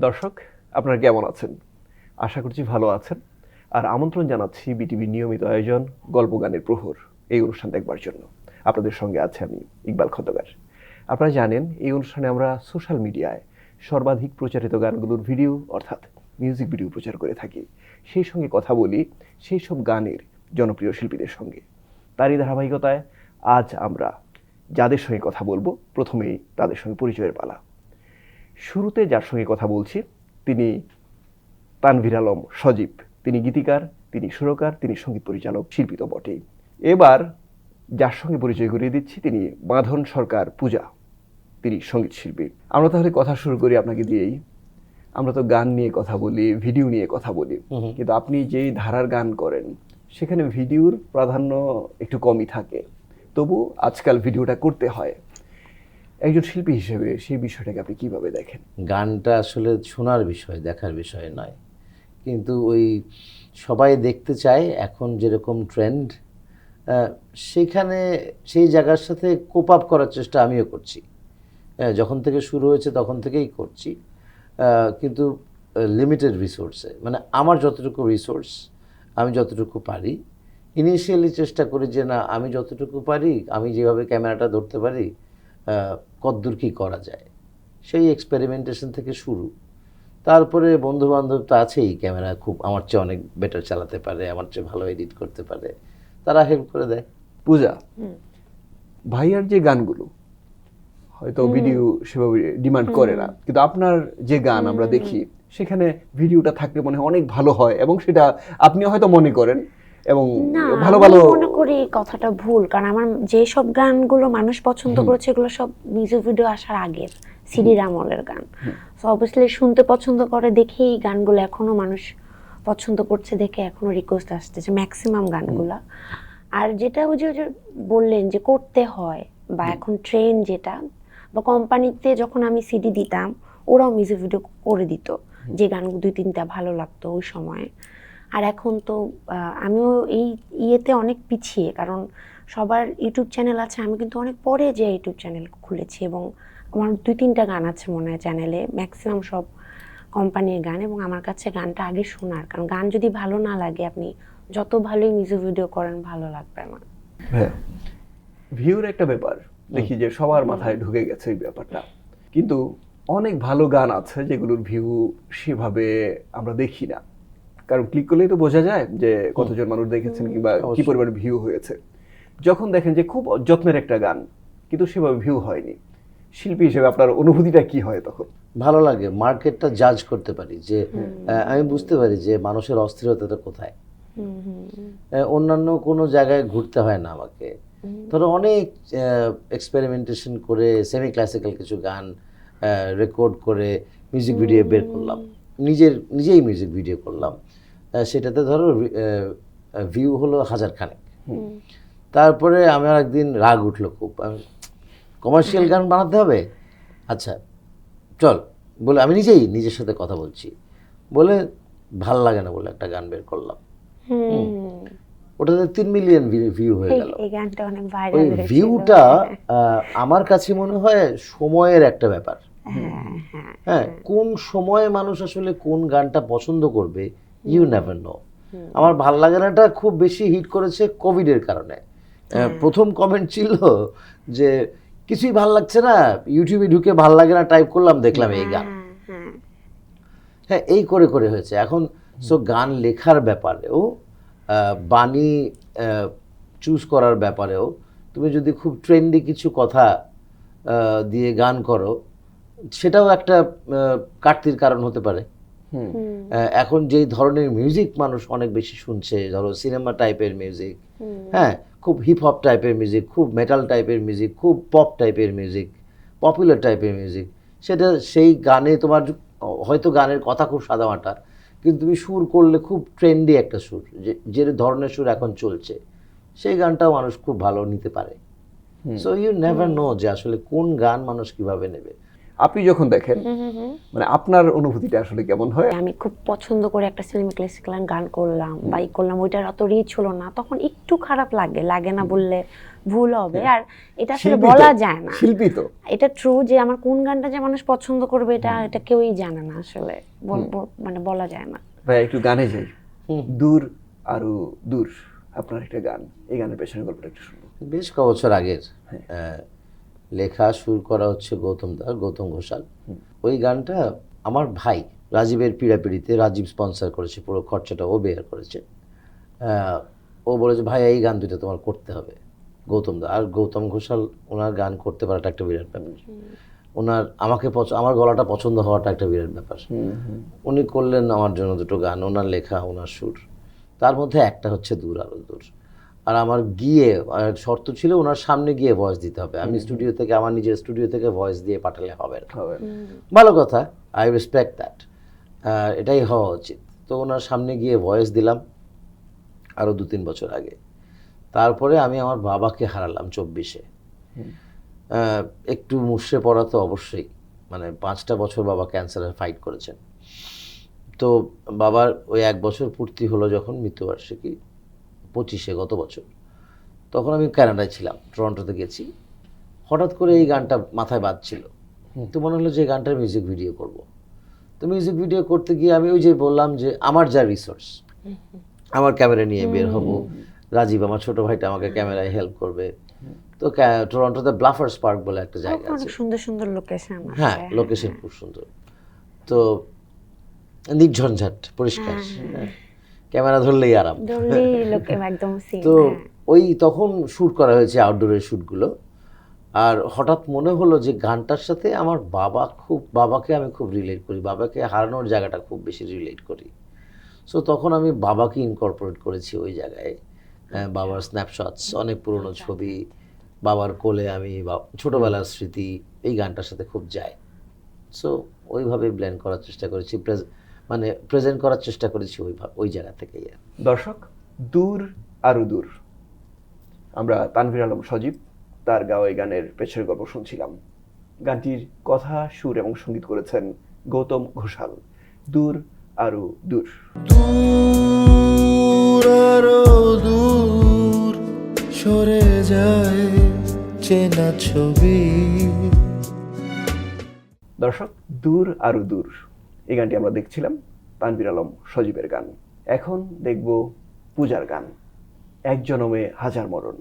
দর্শক, আপনারা কেমন আছেন? আশা করছি ভালো আছেন। আর আমন্ত্রণ জানাচ্ছি বিটিভির নিয়মিত আয়োজন গল্প গানের প্রহর এই অনুষ্ঠান দেখবার জন্য। আপনাদের সঙ্গে আছে আমি ইকবাল খন্দকার। আপনারা জানেন এই অনুষ্ঠানে আমরা সোশ্যাল মিডিয়ায় সর্বাধিক প্রচারিত গানগুলোর ভিডিও অর্থাৎ মিউজিক ভিডিও প্রচার করে থাকি। সেই সঙ্গে কথা বলি সেই সব গানের জনপ্রিয় শিল্পীদের সঙ্গে। তারই ধারাবাহিকতায় আজ আমরা যাদের সঙ্গে কথা বলবো প্রথমেই তাদের সঙ্গে পরিচয়ের পালা। শুরুতে যার সঙ্গে কথা বলছি তিনি তানভীর আলম সজীব। তিনি গীতিকার, তিনি সুরকার, তিনি সঙ্গীত পরিচালক, শিল্পী তো বটেই। এবার যার সঙ্গে পরিচয় করিয়ে দিচ্ছি তিনি বাঁধন সরকার পূজা, তিনি সঙ্গীত শিল্পী। আমরা তাহলে কথা শুরু করি আপনাকে দিয়েই। আমরা তো গান নিয়ে কথা বলি, ভিডিও নিয়ে কথা বলি, কিন্তু আপনি যেই ধারার গান করেন সেখানে ভিডিওর প্রাধান্য একটু কমই থাকে, তবু আজকাল ভিডিওটা করতে হয়। একজন শিল্পী হিসেবে সেই বিষয়টাকে আপনি কিভাবে দেখেন? গানটা আসলে শোনার বিষয়, দেখার বিষয় নয়, কিন্তু ওই সবাই দেখতে চায় এখন যেরকম ট্রেন্ড, সেইখানে সেই জায়গার সাথে কোপ আপ করার চেষ্টা আমিও করছি। যখন থেকে শুরু হয়েছে তখন থেকেই করছি, কিন্তু লিমিটেড রিসোর্সে, মানে আমার যতটুকু রিসোর্স আমি যতটুকু পারি। ইনিশিয়ালি চেষ্টা করি যে না, আমি যতটুকু পারি, আমি যেভাবে ক্যামেরাটা ধরতে পারি কতদূর কী করা যায়, সেই এক্সপেরিমেন্টেশন থেকে শুরু। তারপরে বন্ধুবান্ধব তো আছেই, ক্যামেরা খুব আমার চেয়ে অনেক বেটার চালাতে পারে, আমার চেয়ে ভালো এডিট করতে পারে, তারা হেল্প করে দেয়। পূজা, ভাইয়ার যে গানগুলো হয়তো ভিডিও সেভাবে ডিমান্ড করে না, কিন্তু আপনার যে গান আমরা দেখি সেখানে ভিডিওটা থাকলে মনে হয় অনেক ভালো হয়, এবং সেটা আপনিও হয়তো মনে করেন। এবং ভালো ভালো মনে করি কথাটা ভুল, কারণ আমার যে সব গানগুলো মানুষ পছন্দ করেছে এগুলো সব মিউজিক ভিডিও আসার আগের সিডির আমলের গান। সো অবভিয়াসলি শুনতে পছন্দ করে দেখেই গানগুলো এখনো মানুষ পছন্দ করছে, দেখে এখনো রিকোয়েস্ট আসতেছে ম্যাক্সিমাম গানগুলা। আর যেটা ওই যে বললেন যে করতে হয়, বা এখন ট্রেন্ড যেটা, বা কোম্পানিতে যখন আমি সিডি দিতাম ওরাও মিউজিক ভিডিও করে দিত, যে গানগুলো 2-3টা ভালো লাগতো ওই সময়। আর এখন তো আমিও এই ইয়েতে অনেক পিছিয়ে, কারণ সবার ইউটিউব চ্যানেল আছে, আমি কিন্তু অনেক পরে যে ইউটিউব চ্যানেল খুলেছি, এবং আমার 2-3টা গান আছে মনে হয় চ্যানেলে, ম্যাক্সিমাম সব কোম্পানির গান। এবং আমার কাছে গানটা আগে শোনার, কারণ গান যদি ভালো না লাগে আপনি যত ভালোই মিউজিক ভিডিও করেন ভালো লাগবে না। হ্যাঁ, ভিউর একটা ব্যাপার দেখি যে সবার মাথায় ঢুকে গেছে এই ব্যাপারটা, কিন্তু অনেক ভালো গান আছে যেগুলোর ভিউ সেভাবে আমরা দেখি না, কারণ ক্লিক করলেই তো বোঝা যায় যে কতজন মানুষ দেখেছেন কিংবা কি পরিমাণ ভিউ হয়েছে। যখন দেখেন যে খুব যত্নের একটা গান কিন্তু সেভাবে ভিউ হয়নি, শিল্পী হিসেবে আপনার অনুভূতিটা কি হয় তখন? ভালো লাগে, মার্কেটটা জাজ করতে পারি, যে আমি বুঝতে পারি যে মানুষের অস্থিরতাটা কোথায়। অন্যান্য কোনো জায়গায় ঘুরতে হয় না আমাকে। ধরো অনেক এক্সপেরিমেন্টেশন করে সেমি ক্লাসিক্যাল কিছু গান রেকর্ড করে মিউজিক ভিডিও বের করলাম, নিজেই মিউজিক ভিডিও করলাম, সেটাতে ধরো ভিউ হলো 1000 খানেক। তারপরে আমার একদিন রাগ উঠলো খুব, কমার্শিয়াল গান বানাতে হবে, আচ্ছা চল বলে আমি নিজের সাথে কথা বলছি, বলে ভাল লাগে না বলে একটা গান বের করলাম, ওটাতে 3 মিলিয়ন ভিউ হয়ে গেল। এই গানটা অনেক ওই ভাইরাল ভিউটা আমার কাছে মনে হয় সময়ের একটা ব্যাপার। হ্যাঁ, কোন সময়ে মানুষ আসলে কোন গানটা পছন্দ করবে ইউ নেভার নো। আমার ভাল লাগে নাটা খুব বেশি হিট করেছে কোভিডের কারণে। প্রথম কমেন্ট ছিল যে কিছুই ভাল লাগছে না, ইউটিউবে ঢুকে ভাল লাগে না টাইপ করলাম, দেখলাম এই গান। হ্যাঁ, এই করে করে হয়েছে এখন। সো গান লেখার ব্যাপারেও, বাণী চুজ করার ব্যাপারেও তুমি যদি খুব ট্রেন্ডি কিছু কথা দিয়ে গান করো, সেটাও একটা কাটতির কারণ হতে পারে। এখন যেই ধরনের মিউজিক মানুষ অনেক বেশি শুনছে, ধরো সিনেমা টাইপের মিউজিক, হ্যাঁ, খুব হিপ হপ টাইপের মিউজিক, খুব মেটাল টাইপের মিউজিক, খুব পপ টাইপের মিউজিক, পপুলার টাইপের মিউজিক, সেটা সেই গানে তোমার হয়তো গানের কথা খুব সাদামাটা, কিন্তু তুমি সুর করলে খুব ট্রেন্ডি একটা সুর, যে ধরনের সুর এখন চলছে, সেই গানটাও মানুষ খুব ভালো নিতে পারে। সো ইউ নেভার নো যে আসলে কোন গান মানুষ কিভাবে নেবে। আপনি যখন দেখেন মানে আপনার অনুভূতিটা আসলে কেমন হয়? আমি খুব পছন্দ করে একটা সিনেমা ক্লাসিক্যাল গান করলাম বা করলাম, ওইটার অত রিচ হলো না, তখন একটু খারাপ লাগে না বললে ভুল হবে। আর এটা আসলে শিল্পী তো, বলা যায় না, শিল্পী তো। এটা ট্রু যে আমার কোন গানটা যে মানুষ পছন্দ করবে এটা এটা কেউই জানে না আসলে, মানে বলা যায় না। ভাই একটু গানে যাই। দূর আরো দূর, আপনার একটা গান, এই গানের পেছনে গল্পটা একটু শুনবো। বেশ ক বছর আগের লেখা, সুর করা হচ্ছে গৌতম ঘোষাল। ওই গানটা আমার ভাই রাজীবের পীড়াপিড়িতে, রাজীব স্পন্সর করেছে, পুরো খরচাটা ও বেয়ার করেছে। ও বলেছে ভাই এই গান দুটো তোমার করতে হবে। আর গৌতম ঘোষাল ওনার গান করতে পারাটা একটা বিরাট ব্যাপার। ওনার আমার গলাটা পছন্দ হওয়াটা একটা বিরাট ব্যাপার। উনি করলেন আমার জন্য দুটো গান, ওনার লেখা, ওনার সুর। তার মধ্যে একটা হচ্ছে দূর আরো দূর। আর আমার গিয়ে শর্ত ছিল ওনার সামনে গিয়ে ভয়েস দিতে হবে। আমি আমার নিজের স্টুডিও থেকে ভয়েস দিয়ে পাঠালে হবে না। ভালো কথা, আই রেসপেক্ট দ্যাট, এটাই হওয়া উচিত। তো ওনার সামনে গিয়ে ভয়েস দিলাম আরও 2-3 বছর আগে। তারপরে আমি আমার বাবাকে হারালাম 24-এ। একটু মুষড়ে পড়া তো অবশ্যই, মানে 5টা বছর বাবা ক্যান্সারের ফাইট করেছেন। তো বাবার ওই 1 বছর পূর্তি হলো যখন মৃত্যুবার্ষিকী 25-এ গত বছর, তখন আমি কানাডায় ছিলাম, টরন্টোতে গেছি। হঠাৎ করে এই গানটা মাথায় বাজছিল, তো মনে হলো যে এই গানটার মিউজিক ভিডিও করব। তো মিউজিক ভিডিও করতে গিয়ে আমি ওই যে বললাম যে আমার যা রিসোর্স, আমার ক্যামেরা নিয়ে বের হব, রাজীব আমার ছোট ভাইটা আমাকে ক্যামেরায় হেল্প করবে। তো টরন্টোতে ব্লাফার্স পার্ক বলে একটা জায়গা আছে, সুন্দর সুন্দর লোকেশন। হ্যাঁ লোকেশন খুব সুন্দর, তো নির্ঝঞ্ঝাট, পরিষ্কার, ক্যামেরা ধরলেই আরাম। একদম তো ওই তখন শ্যুট করা হয়েছে আউটডোরের শ্যুটগুলো। আর হঠাৎ মনে হলো যে গানটার সাথে আমার বাবাকে আমি খুব রিলেট করি, বাবাকে হারানোর জায়গাটা খুব বেশি রিলেট করি। সো তখন আমি বাবাকে ইনকর্পোরেট করেছি ওই জায়গায়। বাবার স্ন্যাপশটস, অনেক পুরনো ছবি, বাবার কোলে আমি, ছোটবেলার স্মৃতি এই গানটার সাথে খুব যায়। সো ওইভাবে ব্লেন্ড করার চেষ্টা করেছি, মানে প্রেজেন্ট করার চেষ্টা করেছি ওই জায়গা থেকেই। দর্শক, দূর আরো দূর, আমরা তানভীর আলম সজীব তার গাওয়া এই গানের পেছনের গল্প শুনছিলাম। গানটির কথা, সুর এবং সঙ্গীত করেছেন গৌতম ঘোষাল। দূর আরো দূর। দূর আরো দূর সরে যায় চেনা ছবি। দর্শক, দূর আরো দূর, এই গানটি আমরা দেখছিলাম তানভীর আলম সজীবের গান। এখন দেখব পূজার গান, এক জনমে হাজার মরণ।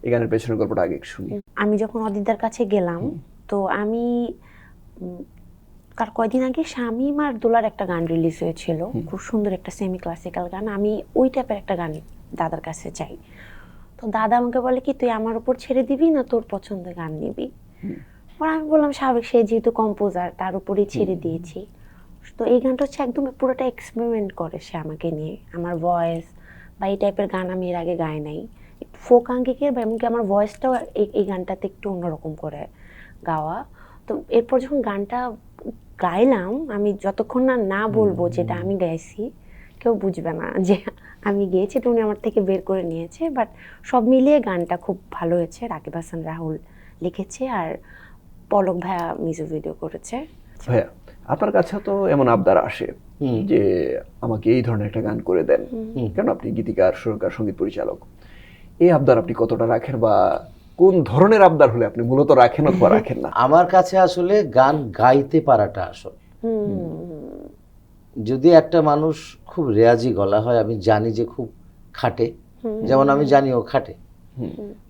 এই গানের পেছনের গল্পটা আগে শুনি। আমি যখন অদিতদার কাছে গেলাম, তো আমি তার কয়দিন আগে শামীম আর দোলার একটা গান রিলিজ হয়েছিল, খুব সুন্দর একটা সেমি ক্লাসিক্যাল গান। আমি ওই টাইপের একটা গান দাদার কাছে চাই। তো দাদা আমাকে বলে কি, তুই আমার উপর ছেড়ে দিবি না তোর পছন্দের গান নিবি? আমি বললাম স্বাভাবিক, সে যেহেতু কম্পোজার তার উপরেই ছেড়ে দিয়েছি। তো এই গানটা হচ্ছে একদম পুরোটা এক্সপেরিমেন্ট করে সে আমাকে নিয়ে, আমার ভয়েস বা এই টাইপের গান আমি এর আগে গাই নাই, ফোক আঙ্গিকের, বা এমনকি আমার ভয়েসটাও এই গানটাতে একটু অন্যরকম করে গাওয়া। তো এরপর যখন গানটা গাইলাম, আমি যতক্ষণ না বলবো যেটা আমি গাইছি কেউ বুঝবে না যে আমি গেয়েছি, তো উনি আমার থেকে বের করে নিয়েছে। বাট সব মিলিয়ে গানটা খুব ভালো হয়েছে। রাকিব হাসান রাহুল লিখেছে আর পলক ভাইয়া মিউজিক ভিডিও করেছে। ভাইয়া, আপনার কাছে তো এমন আবদার আসে যে আমাকে এই ধরনের একটা গান করে দেন, কেন আপনি গীতিকার, সুরকার, সঙ্গীত পরিচালক। এই আবদার আপনি কতটা রাখেন, বা কোন ধরনের আবদার হলে আপনি মূলত রাখেন অথবা রাখেন না? আমার কাছে আসলে গান গাইতে পারাটা আসল। যদি একটা মানুষ খুব রেয়াজি গলা হয়, আমি জানি যে খুব খাটে, যেমন আমি জানি ও খাটে,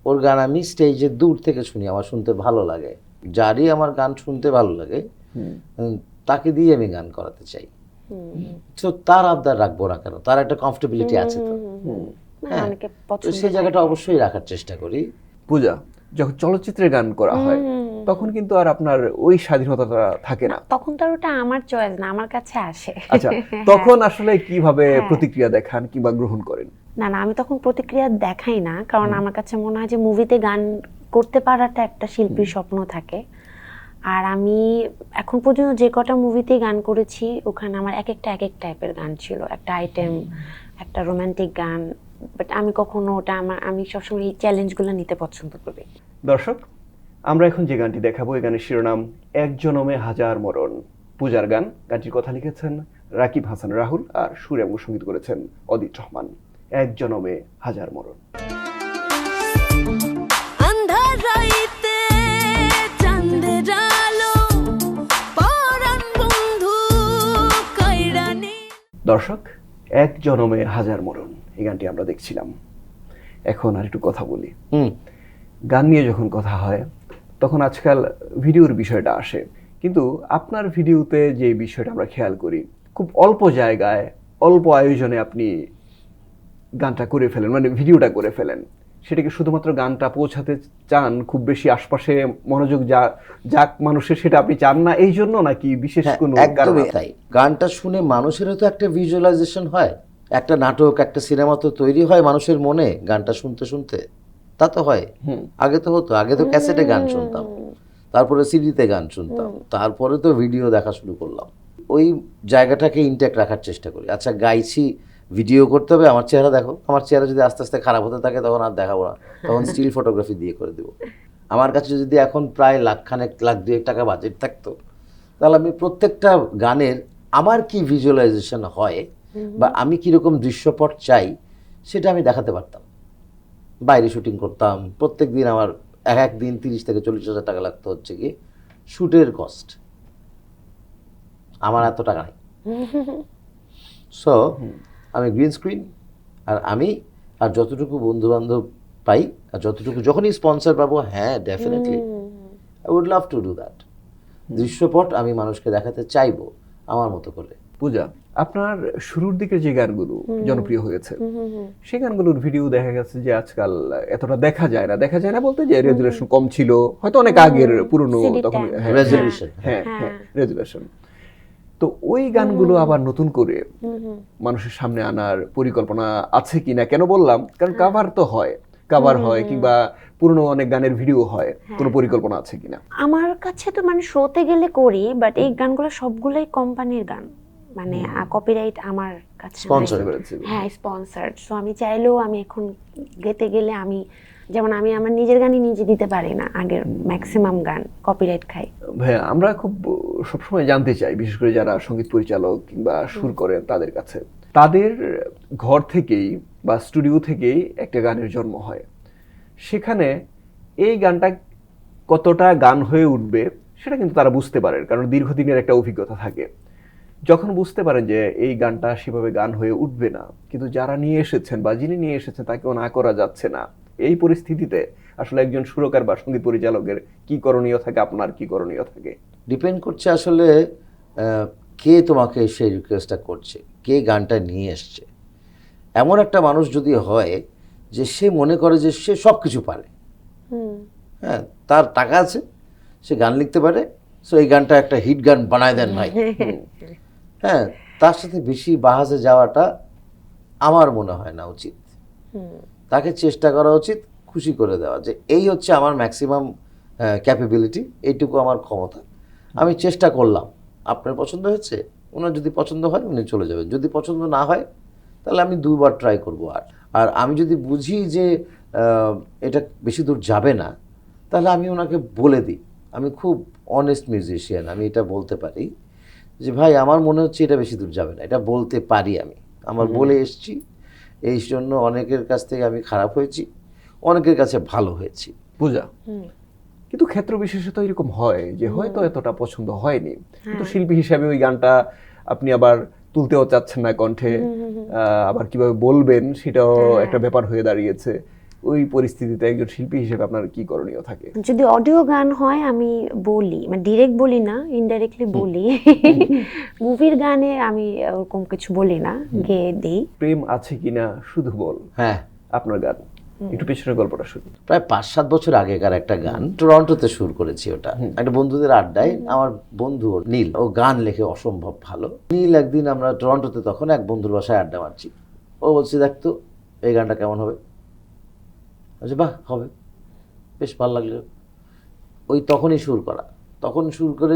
ওর গান আমি স্টেজে দূর থেকে শুনি, আমার শুনতে ভালো লাগে। যারই আমার গান শুনতে ভালো লাগে তাকে দিয়ে আমি গান করাতে চাই। তো তার আবদার রাখবো না কেন? তার একটা কমফর্টেবিলিটি আছে, তো হ্যাঁ, তো সেই জায়গাটা অবশ্যই রাখার চেষ্টা করি। পূজা, যখন চলচ্চিত্রের গান করা হয় তখন কিন্তু আর আপনার ওই স্বাধীনতাটা থাকে না। তখন তো আর ওটা আমার চয়েস না, আমার কাছে আসে। আচ্ছা, তখন আসলে কিভাবে প্রতিক্রিয়া দেখান কিংবা গ্রহণ করেন? না, আমি তখন প্রতিক্রিয়া দেখাই না, কারণ আমার কাছে মনে হয় যে মুভিতে গান করতে পারাটা একটা শিল্পীর স্বপ্ন থাকে। আর আমি এখন পর্যন্ত যে কটা মুভিতে গান করেছি, ওখানে আমার এক এক টাইপের গান ছিল, একটা আইটেম, একটা রোমান্টিক গান। বাট আমি কখনো ওটা আমি সবসময় এই চ্যালেঞ্জগুলো নিতে পছন্দ করি। দর্শক, আমরা এখন যে গানটি দেখাবো, এই গানের শিরোনাম এক জনমে হাজার মরণ, পূজার গান। গানটির কথা লিখেছেন রাকিব হাসান রাহুল আর সুর এবং সঙ্গীত করেছেন অদিত রহমান। এক জনমে হাজার মরণ। দর্শক, এক জনমে হাজার মরণ, এই গানটি আমরা দেখছিলাম। এখন আর একটু কথা বলি। গান নিয়ে যখন কথা হয় তখন আজকাল ভিডিওর বিষয়টা আসে, কিন্তু আপনার ভিডিওতে যে বিষয়টা আমরা খেয়াল করি, খুব অল্প জায়গায় অল্প আয়োজনে আপনি গানটা করে ফেলেন, মানে ভিডিওটা করে ফেলেন। সেটাকে শুধুমাত্র গানটা পৌঁছাতে চান, খুব বেশি আশপাশে মনোযোগ যাক মানুষের, সেটা আপনি চান না এই জন্য, নাকি বিশেষ কোনো কারণ একদমই আছে? তাই। গানটা শুনে মানুষেরও তো একটা ভিজুয়ালাইজেশন হয়, একটা নাটক, একটা সিনেমা তো তৈরি হয় মানুষের মনে গানটা শুনতে শুনতে। তা তো হয়। আগে তো হতো, আগে তো ক্যাসেটে গান শুনতাম, তারপরে সিডিতে গান শুনতাম, তারপরে তো ভিডিও দেখা শুরু করলাম। ওই জায়গাটাকে ইনট্যাক্ট রাখার চেষ্টা করি। আচ্ছা, গাইছি, ভিডিও করতে হবে, আমার চেহারা দেখো। আমার চেহারা যদি আস্তে আস্তে খারাপ হতে থাকে তখন আর দেখাবো না, তখন স্টিল ফটোগ্রাফি দিয়ে করে দেবো। আমার কাছে যদি এখন প্রায় লাখ 2 টাকা বাজেট থাকতো, তাহলে আমি প্রত্যেকটা গানের আমার কি ভিজুয়ালাইজেশন হয় বা আমি কীরকম দৃশ্যপট চাই সেটা আমি দেখাতে পারতাম। বাইরে শুটিং করতাম, প্রত্যেক দিন আমার এক দিন 30 থেকে 40 হাজার টাকা লাগতো হচ্ছে কি শ্যুটের কস্ট। আমার এত টাকা নেই। সো আমি গ্রিন স্ক্রিন আর যতটুকু বন্ধু বান্ধব পাই, আর যতটুকু যখনই স্পন্সর পাবো, হ্যাঁ definitely I would love to do that. দৃশ্যপট আমি মানুষকে দেখাতে চাইবো আমার মতো করে। পূজা, আপনার শুরুর দিকে যে গানগুলো জনপ্রিয় হয়েছে, সেই গানগুলোর ভিডিও দেখা গেছে যে আজকাল এতটা দেখা যায় না বলতে যে রেজুলেশন কম ছিল, হয়তো অনেক আগের পুরনো, তখন রেজুলেশন, হ্যাঁ রেজুলেশন। তো ওই গানগুলো আবার নতুন করে মানুষের সামনে আনার পরিকল্পনা আছে কিনা? কেন বললাম, কারণ কাভার হয় কিংবা পুরনো অনেক গানের ভিডিও হয়, কোনো পরিকল্পনা আছে কিনা? আমার কাছে তো মানে শোতে গেলে করি, বাট এই গানগুলো সবগুলোই কোম্পানির গান, মানে কপিরাইট আমার কাছে Sponsor নাই। করেছে। হ্যাঁ, স্পন্সর্ড। সো আমি চাইলেও আমি এখন গেতে গেলে আমি যেমন আমি আমার নিজের গানই নিজে দিতে পারি না, আগের ম্যাক্সিমাম গান কপিরাইট খাই। ভাইয়া, আমরা খুব সবসময় জানতে চাই, বিশেষ করে যারা সঙ্গীত পরিচালক কিংবা সুর করেন তাদের কাছে, তাদের ঘর থেকেই বা স্টুডিও থেকেই একটা গানের জন্ম হয়, সেখানে এই গানটা কতটা গান হয়ে উঠবে সেটা কিন্তু তারা বুঝতে পারেন, কারণ দীর্ঘদিনের একটা অভিজ্ঞতা থাকে। যখন বুঝতে পারেন যে এই গানটা সেভাবে গান হয়ে উঠবে না, কিন্তু যারা নিয়ে এসেছেন বা যিনি নিয়ে এসেছেন তাকেও না করা যাচ্ছে না, এই পরিস্থিতিতে আসলে একজন সুরকার বা সঙ্গীত পরিচালকের কি করণীয় থাকে, আপনার কি করণীয় থাকে? ডিপেন্ড করছে আসলে কে তোমাকে সেই রিকোয়েস্টটা করছে, কে গানটা নিয়ে এসছে। এমন একটা মানুষ যদি হয় যে সে মনে করে যে সে সব কিছু পারে, হ্যাঁ, তার টাকা আছে, সে গান লিখতে পারে, সো এই গানটা একটা হিট গান বানায় দেন ভাই, হ্যাঁ, তার সাথে বেশি বাহাসে যাওয়াটা আমার মনে হয় না উচিত। তাকে চেষ্টা করা উচিত খুশি করে দেওয়া, যে এই হচ্ছে আমার ম্যাক্সিমাম ক্যাপাবিলিটি, এইটুকু আমার ক্ষমতা, আমি চেষ্টা করলাম। আপনার পছন্দ হয়েছে, ওনার যদি পছন্দ হয় উনি চলে যাবেন, যদি পছন্দ না হয় তাহলে আমি 2বার ট্রাই করবো। আর আমি যদি বুঝি যে এটা বেশি দূর যাবে না, তাহলে আমি ওনাকে বলে দিই। আমি খুব অনেস্ট মিউজিশিয়ান, আমি এটা বলতে পারি যে ভাই আমার মনে হচ্ছে এটা বেশি দূর যাবে না, এটা বলতে পারি আমি, আমার বলে এসছি, এই জন্য অনেকের কাছ থেকে আমি খারাপ হয়েছি, অনেকের কাছে ভালো হয়েছি। পূজা, কিন্তু ক্ষেত্র বিশেষে তো এরকম হয় যে হয়তো এতটা পছন্দ হয়নি, কিন্তু শিল্পী হিসাবে ওই গানটা আপনি আবার তুলতেও চাচ্ছেন না কণ্ঠে, আবার কিভাবে বলবেন সেটাও একটা ব্যাপার হয়ে দাঁড়িয়েছে। ওই পরিস্থিতিতে একজন শিল্পী হিসেবে আপনার কি করণীয় থাকে? যদি অডিও গান হয় আমি বলি, মানে ডিরেক্ট বলি না, ইনডাইরেক্টলি বলি। মুভির গানে আমি ওরকম কিছু বলি না, গেয়ে দিই। প্রেম আছে কিনা শুধু বল, হ্যাঁ, আপনার গান, একটু পেছনের গল্পটা শুনি। প্রায় 5-7 বছর আগেকার একটা গান, টরন্টোতে সুর করেছি ওটা, একটা বন্ধুদের আড্ডায়। আমার বন্ধু নীল, ও গান লেখে অসম্ভব ভালো। নীল একদিন আমরা টরন্টোতে তখন এক বন্ধুর বাসায় আড্ডা মারছি, ও বলছে দেখতো এই গানটা কেমন হবে, বলছে বাহ হবে, বেশ ভালো লাগলো। ওই তখনই সুর করা, তখন সুর করে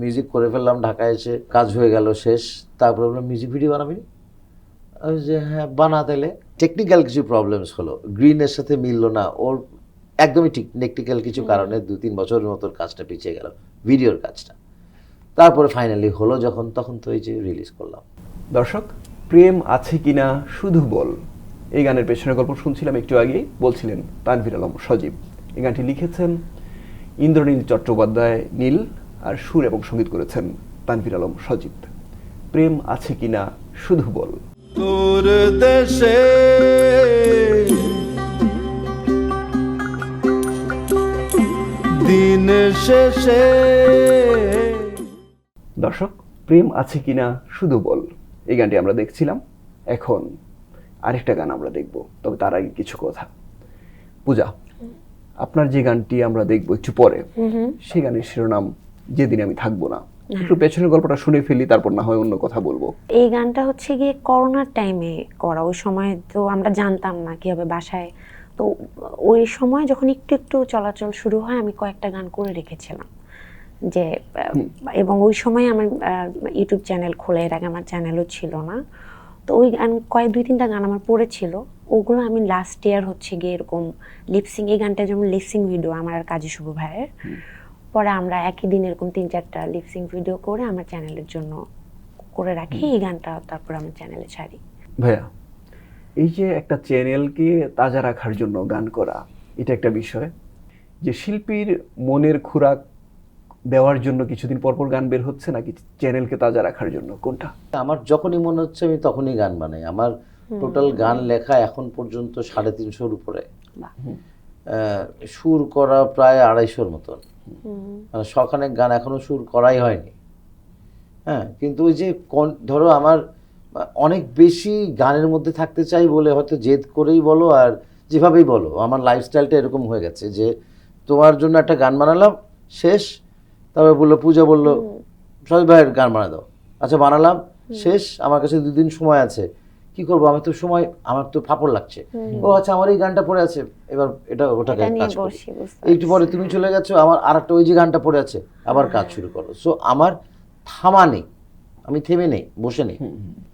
মিউজিক করে ফেললাম, ঢাকায় এসে কাজ হয়ে গেল শেষ। তারপরে বললাম মিউজিক ভিডিও বানাবি, যে হ্যাঁ বানা দিলে। টেকনিক্যাল কিছু প্রবলেমস হলো, গ্রিনের সাথে মিললো না ওর, একদমই ঠিক টেকনিক্যাল কিছু কারণে 2-3 বছরের মতো কাজটা পিছিয়ে গেল, ভিডিওর কাজটা। তারপরে ফাইনালি হলো যখন, তখন তো এই যে রিলিজ করলাম। দর্শক, প্রেম আছে কিনা শুধু বল, এই গানের পেছনের গল্প শুনছিলাম একটু আগেই, বলছিলেন তানভীর আলম সজীব। এই গানটি লিখেছেন ইন্দ্রনীল চট্টোপাধ্যায় নীল, আর সুর এবং সঙ্গীত করেছেন তানভীর আলম সজীব। প্রেম আছে কিনা শুধু বল। তোর দেশে দিন শেষে। দর্শক, প্রেম আছে কিনা শুধু বল, এই গানটি আমরা দেখছিলাম। এখন আরেকটা গান আমরা দেখব, তবে তার আগে কিছু কথা। পূজা, আপনার যে গানটি আমরা দেখব একটু পরে, সেই গানের শিরোনাম যেদিন আমি থাকবো না। একটু পেছনের গল্পটা শুনে ফেলি, তারপর না হয় অন্য কথা বলবো। এই গানটা হচ্ছে গিয়ে করোনার টাইমে করা। ওই সময় তো আমরা জানতাম না কিভাবে বাসায়, তো ওই সময় যখন একটু একটু চলাচল শুরু হয় আমি কয়েকটা গান করে রেখেছিলাম যে, এবং ওই সময় আমার ইউটিউব চ্যানেল খোলা, এর আগে আমার চ্যানেলও ছিল না। তো ওই গান দুই তিনটা গান আমার পড়েছিল, ওগুলো আমি লাস্ট ইয়ার হচ্ছে গিয়ে এরকম লিপসিং, এই গানটা যেমন লিপসিং ভিডিও আমার আর কাজী শুভ ভাইয়ের, পরে আমরা একই দিন এরকম 3-4টা লিপসিং ভিডিও করে আমার চ্যানেলের জন্য করে রাখি। এই গানটা তারপর আমার চ্যানেলে ছাড়ি। ভাইয়া, এই যে একটা চ্যানেলকে তাজা রাখার জন্য গান করা, এটা একটা বিষয়। যে শিল্পীর মনের খোরাক দেওয়ার জন্য কিছুদিন পরপর গান বের হচ্ছে, নাকি চ্যানেলকে তাজা রাখার জন্য, কোনটা? আমার যখনই মনে হচ্ছে আমি তখনই গান বানাই। আমার টোটাল গান লেখা এখন পর্যন্ত 350-র উপরে, সুর করা প্রায় 250-র মতন। মানে শখানেক গান এখনো সুর করাই হয়নি। হ্যাঁ, কিন্তু ওই যে ধরো আমার অনেক বেশি গানের মধ্যে থাকতে চাই বলে হয়তো জেদ করেই বলো আর যেভাবেই বলো, আমার লাইফস্টাইলটা এরকম হয়ে গেছে যে তোমার জন্য একটা গান বানালাম, শেষ। তারপরে বললো, পূজা বললো সবাই ভাইয়ের গান বানা দাও, আচ্ছা বানালাম, শেষ। আমার কাছে 2 দিন সময় আছে, কি করবো, আমার তো সময়, আমার তো ফাপড় লাগছে। ও আচ্ছা, আমার এই গানটা পড়ে আছে, এবার এটা ওটাকে কাজ করি। একটু পরে তুমি চলে গেছো, আমার আর একটা ওই যে গানটা পড়ে আছে, আবার কাজ শুরু করো। সো আমার থামা নেই, আমি থেমে নেই, বসে নেই।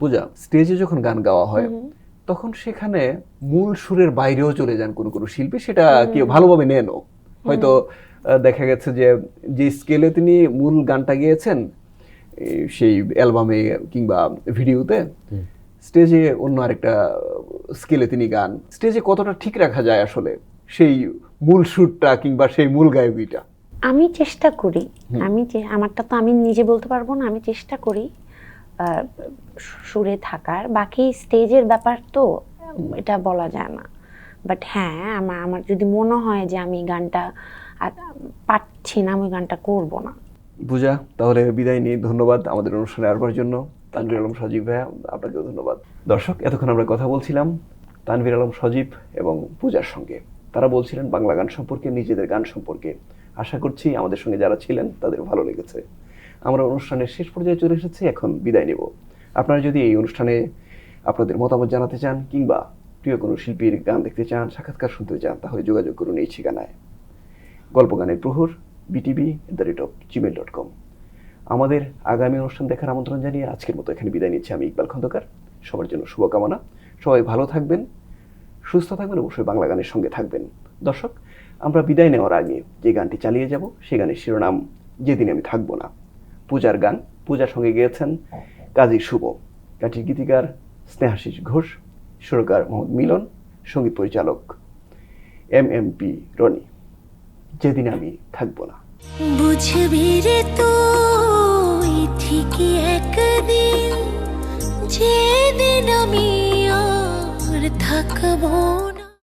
পূজা, স্টেজে যখন গান গাওয়া হয় তখন সেখানে মূল সুরের বাইরেও চলে যান কোনো কোনো শিল্পী, সেটা কেউ ভালোভাবে নেনও। হয়তো দেখা গেছে যে যে স্কেলে তিনি মূল গানটা গেয়েছেন সেই অ্যালবামে কিংবা ভিডিওতে, স্টেজে অন্য আরেকটা স্কেলে তিনি গান। স্টেজে কতটা ঠিক রাখা যায় আসলে সেই মূল সুরটা কিংবা সেই মূল গায়কীটা? আমি চেষ্টা করি, আমারটা তো আমি নিজে বলতে পারবো না, আমি চেষ্টা করি সুরে থাকার। বাকি স্টেজের ব্যাপার তো এটা বলা যায় না। বাট হ্যাঁ, আমার যদি মনে হয় যে আমি গানটা পাচ্ছি না, আমি গানটা করব না। পূজা, তাহলে বিদায় নিয়ে ধন্যবাদ আমাদের অনুষ্ঠানে আসবার জন্য। তানভীর আলম সজীব ভাইয়া, আপনাকেও ধন্যবাদ। দর্শক, এতক্ষণ আমরা কথা বলছিলাম তানভীর আলম সজীব এবং পূজার সঙ্গে। তারা বলছিলেন বাংলা গান সম্পর্কে, নিজেদের গান সম্পর্কে। আশা করছি আমাদের সঙ্গে যারা ছিলেন তাদের ভালো লেগেছে। আমরা অনুষ্ঠানের শেষ পর্যায়ে চলে এসেছি, এখন বিদায় নেব। আপনারা যদি এই অনুষ্ঠানে আপনাদের মতামত জানাতে চান কিংবা প্রিয় কোনো শিল্পীর গান দেখতে চান, সাক্ষাৎকার শুনতে চান, তাহলে যোগাযোগ করুন এই ঠিকানায়, গল্পগানের প্রহর btb@gmail.com। আমাদের আগামী অনুষ্ঠান দেখার আমন্ত্রণ জানিয়ে আজকের মতো এখানে বিদায় নিচ্ছি আমি, ইকবাল খন্দকার। সবার জন্য শুভকামনা, সবাই ভালো থাকবেন, সুস্থ থাকবেন, অবশ্যই বাংলা গানের সঙ্গে থাকবেন। দর্শক, আমরা বিদায় নেওয়ার আগে যে গানটি চালিয়ে যাব, সেই গানের শিরোনাম যেদিন আমি থাকবো না। পূজার গান, পূজার সঙ্গে গেয়েছেন কাজী শুভ, গানটির গীতিকার স্নেহাশিস ঘোষ, সুরকার মোহাম্মদ মিলন, সঙ্গীত পরিচালক MMP রনি। যেদিন আমি থাকবো না। বুঝবি রে তুই ঠিকই একদিন, যেদিন আমি